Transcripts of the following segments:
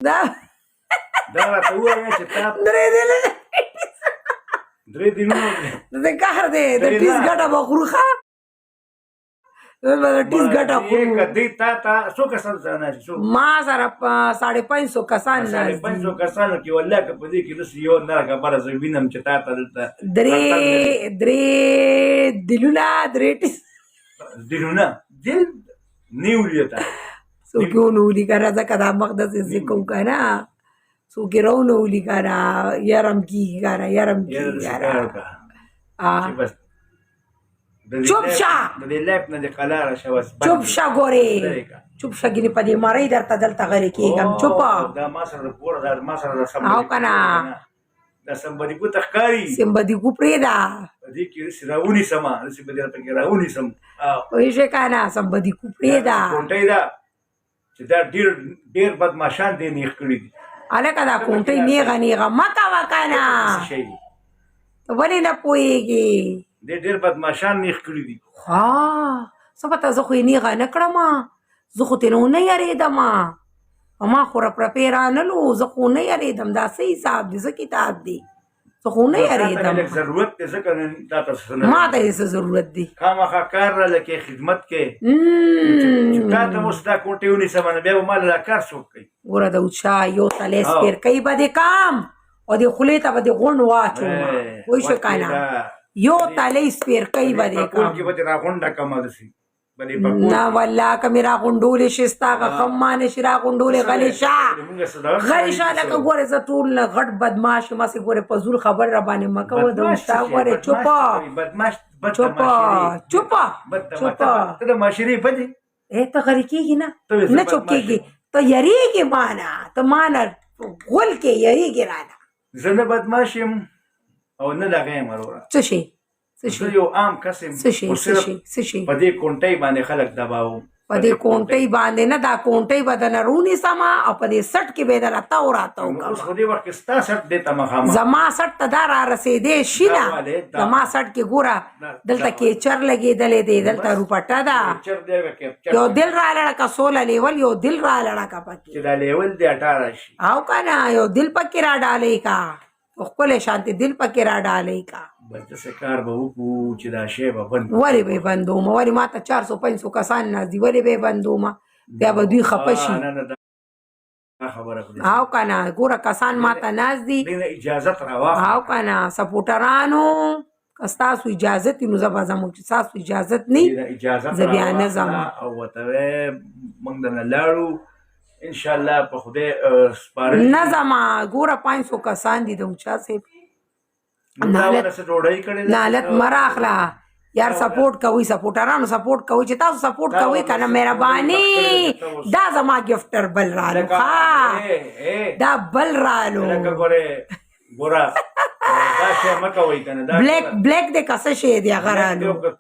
دا راته ووایه چې تا درې دله 3 دنونه د کار دی د ټیس ګټه به خورو ښه د ټیس ګټه خورو کدی تا څو کسان سره ناشې څو ما سره 550 کسان ناست دي 500 کسانو کې والله که په دې کې داسې یو نه خبره زه وینم چې تا ته دلته درې دلونه درې ټیس دلونه دل نه ولي ته څوک یې ونه ولي که نه ځکه دا مخ داسې زه کوم که نه څوک یې راونه ولي که نه یرم کېږي که نه یرم کېږي که نه چوپ شه د دې لیپ نه دې قلاره شه بس چوپ شه ګورې چوپ شه ګینې په دې مرۍ درته دلته غلې کېږم چوپه دا ما سره د پوره دا ما سره د او که نه دا سمبدیګو ته ښکاري سمبدیګو پرېږده په دې کې داسې راونیسمه داسې به درته کې راونیسم پوهېږې که نه سمبدیګو پرېږده کونټۍ ده چې دا ډېر بدماشان دې نیغ کړي دي هلکه دا کونټۍ نیغه نیغه مه کوه که نه څه شی دي ته ولې نه پوهېږې دې ډېر بدماشان نیغ کړي دي ها څه پته زه خو یې نیغه نه کړم زه خو ترې ونه یارېدم ما خو رپرپې رانلو زه خو نه یارېدم دا څه حساب دی څه کتاب دی زه خو نه یارېدم ضرورت دی ځکه تا ته ما ته یې څه ضرورت دی خامخا کار راله کې خدمت کې چې تا ته اوس دا کوټې ونیسم نو بیا به ما له کار څوک کوي ګوره د اوچا یو تلی سپېرکۍ به دې کام او دې خولې ته به دې غونډ واچوم پوه شوې که نه یو تلی سپېرکۍ به دې کام کې به دې راغونډه کمه دسي نه والله که مې راغونډولې شي ستا غم ما نه شي راغونډولې غلی شه غلی شه لکه ګورې زه ټول نه غټ بدماش یم هسې ګورې په زور خبرې راباندې مه کوه د اوچا ګورې چوپه چوپه چوپه چوپه ته د معاشرې بدې ته غلی کېږي نه چوپ کېږي ته یریږې ما نه ته ما نه غول کې یریږې رانه زه نه بدماش یم او نه دغه یم وروره څه شي زه یو عام کس یم څه شي په دې کونټۍ باندې خلک دباوم په دې کونټۍ باندې نه دا کونټۍ به دنه رونیسمه او په دې سټ کې به یې دله تاو راتاو کوم اوس خو دې وخت کې ستا سټ دې ته مخامخ زما سټ ته دا را رسېدی شي نه زما سټ کې ګوره دلته کیچر لګېدلی دی دلته روپټه ده یو دل را لړه که 16 لیول یو دل را لړه که پکې چې دا لیول دی 18 شي او که نه یو دل پکې را ډالۍ کا ښکلی شانتې دل پکې را ډالۍ کا بس داسې کار به وکړو چې دا شی به بند ولې به یې بندوم ولې ما ته 400-500 کسان ناست دي ولې به یې بندوم بیا به دوی خفه شي او که نه ګوره کسان ما ته ناست دي اجازت راواخله او که نه سپوټرانو که ستاسو اجازت وي نو زه به ځم چې ستاسو اجازت نه زه بیا نه ځم او ورته موږ دنه لاړو انشاءالله په خدای سپارل نه ځم ګوره 500 کسان دي د اوچا صاحب نالت مراخله یار سپورټ کوي سپورټرانو سپورټ کوي چې تاسو سپورټ کوي کنه مهرباني دا زما گفټر بل رالو ښه دا بل رالو بلیک دې کسه شی دی هغه رالو بلیک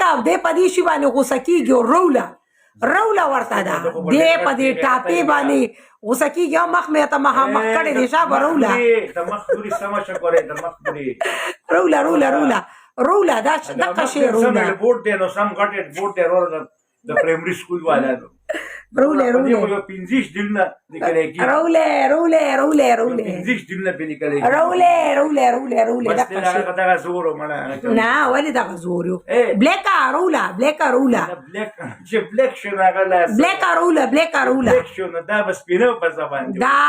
اپ دې په دې شي باندې غوسه کېږي او روله ورته ده دې په دې ټاپې باندې غوسه کېږي او مخ مې ته مخامخ کړی دی شابه روله روله دا دقه شی روله د پرایمري سکول والا روله یو 15 دلونه لیکلی کېږي روله دغه زور ومنه نه ولې دغه زور یو بلیکه روله چې بلیک شو نو هغه لاس بلیکه روله شو نو دا به سپینه په زبان دی دا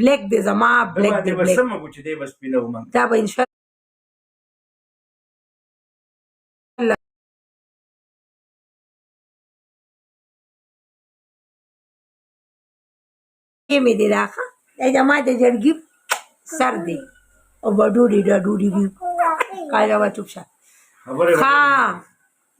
بلیک دی زما بلیک دی به سمه کو چې دی به سپینه ومن دا به انشاء مې دی دا ښه دا زما د جرګي سر دی او به ډوډۍ وي کاله به چوپ شه ښه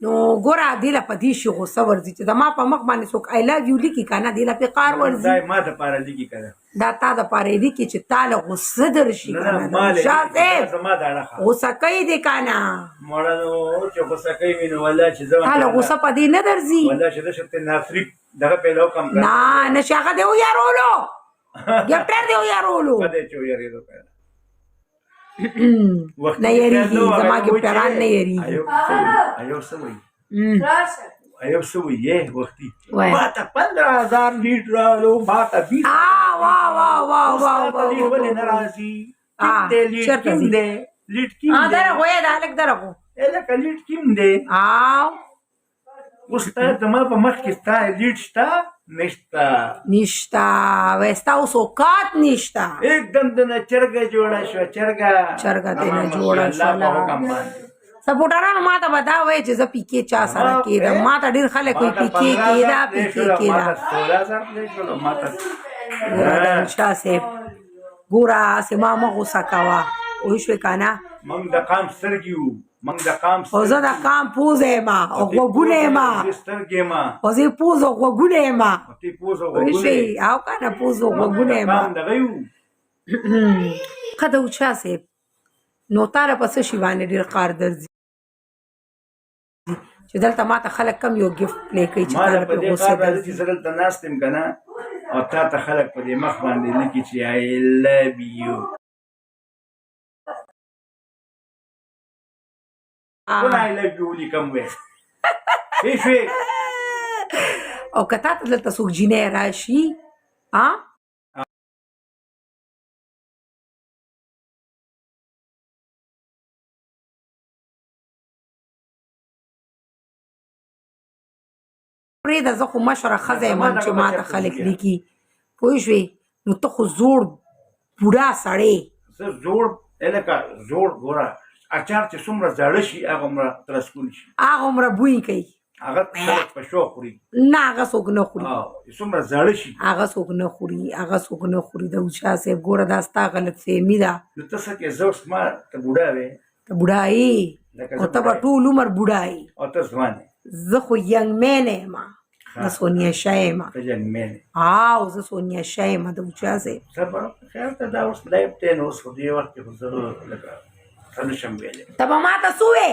نو ګوره دې له په دې شي غوسه ورځي چې زما په مخ باندې څوک آی لاو یو لیکي که نه دې له فقار ورځي ما دپاره لیکي که نه دا تا دپاره یې لیکي چې تا له غوسه درشي که نه شاه صاحب غوسه کوي دې که نه مړه نو چې غوسه کوي وي نو والله چې زه تا له غوسه په دې نه درځي والله چې زه شرط ناصري دغه پیدا وکړم نه نشي هغه دې ویارولو ګفټر دې ویارولو نه یریږي زما ګفټران نه یریږي ایو څه وایي یو څه وایې وختي وایه. ما ته 15,000 لیټ راغلو ما ته 20 واه واه واه واه واه لیټ ولې نه واه راځي آه، کیم دی لیټ چېرته کیم ځي؟ دی لیټ کیم دی درغو یې د هلک درغو لکه لیټ کیم دی اوس تا زما په مخ کې ستا لیټ شته نشته نشتا وستا اوس اوقات نشتا एकदम د نه چرګه جوړه شوه چرګه دې نه جوړه شوله. الله په حکم باندې سپوټرانو ما ته به دا وایي چې زه پیکې چا سره کېدم ما ته ډېر خلک وایي پیکې کېده پیکې کېده. ګوره د شاه صاحب ګوره هسې ما مه غوسه کوه پوه شوې که نه. موږ د قام سترګې وو موږ د قام او زه د قام پوزه یم او غوږونه یم سترګې یم او زه یې پوز او غوږونه یم تی پوز او پوه غوږونه شوې او که نه پوز او غوږونه یم. قام دغه یو ښه د شاه صاحب نو تاله په څه شي باندې ډېر قار درځي چې دلته ما ته خلک کم یو ګفت پلی کوي چې ما تاله په پرې دې غوسه کار راځي چې درځي. زه دلته ناست یم که نه او تا ته خلک په دې مخ باندې لیکي چې I love you ټول I love you لیکم وی پوه شوې او که تا ته دلته څوک جینۍ راشي پرېږده زه خو مشره ښځه یم چې ما ته خلک لیکي پوه شوې نو ته خو زوړ بوډا سړی زه زوړ لکه زوړ ګوره اچار چې څومره زاړه شي هغه عمره ترسکون شي هغه عمره بوی کوي هغه خلک په شو خوري نه هغه څوک نه خوري څومره زاړه شي هغه څوک نه خوري هغه څوک نه خوري د شاه صاحب ګوره دا ستا غلط فهمي ده نو ته څه کې زه اوس ما ته بوډا وې ته بوډا یې او ته به ټول عمر بوډا یې او ته ځوان یې زه خو ینګ مین یم زه سونیا شاه یم ته جنګمین یې او زه سونیا شاه یم د چا صاحب صبر خیر ته دا اوس لایف دی نو اوس خو دې وخت کې خو زه لکه څه نشم ویلی ته به ما ته څه وې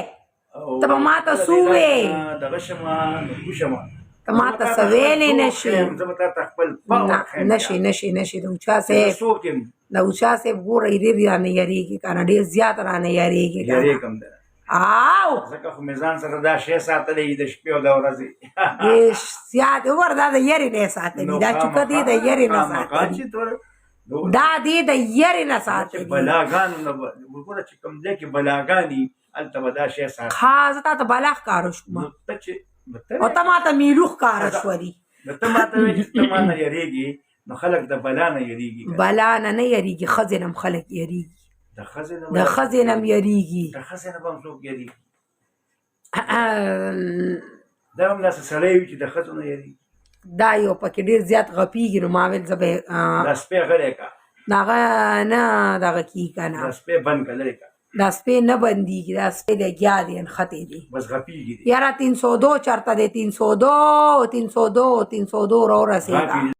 ته به ما ته څه وې دغه شمه نو شمه ته ما ته څه ویلی نه شي زه به تا ته خپل پاور ښیم نشي نشي نشي د چا صاحب څوک یم د چا صاحب ګوره ډېر رانه یارېږي که نه ډېر زیات رانه یارېږي که نه یارېږم ده او ځکه خو مې ځان سره دا شی ساتلی د شپې او د ورځې ډېر زیات وګوره دا د یارې نه ساتلي دا چوکه دی د یارې نه ساتلي دا دی د یارې نه ساتلي بلاګانو نه وګوره چې کوم ځای کې بلاګانې هلته به دا شی ساتي ښه زه تا ته بلا ښکاره شوم نو ته چې او ته ما ته میلو ښکاره شولي نو ته ما ته وایې چې ته ما نه یارېږي نو خلک د بلا نه یریږي بلا نه نه یریږي ښځې نه هم خلک یریږي د ښځې نه د ښځې نه هم یریږي د ښځې نه به هم څوک یریږي دا هم داسې سړی وي چې د ښځو نه یریږي دا یو پکې ډېر زیات غپېږي نو ما ویل زه به دا سپی غلی که دغه نه دغه کېږي که نه دا سپی بند که لرې که دا سپی نه بندېږي دا سپی لګیا دی نښتې دی بس غپېږي دی یاره 302 چېرته دی 302 302 302 راورسېږه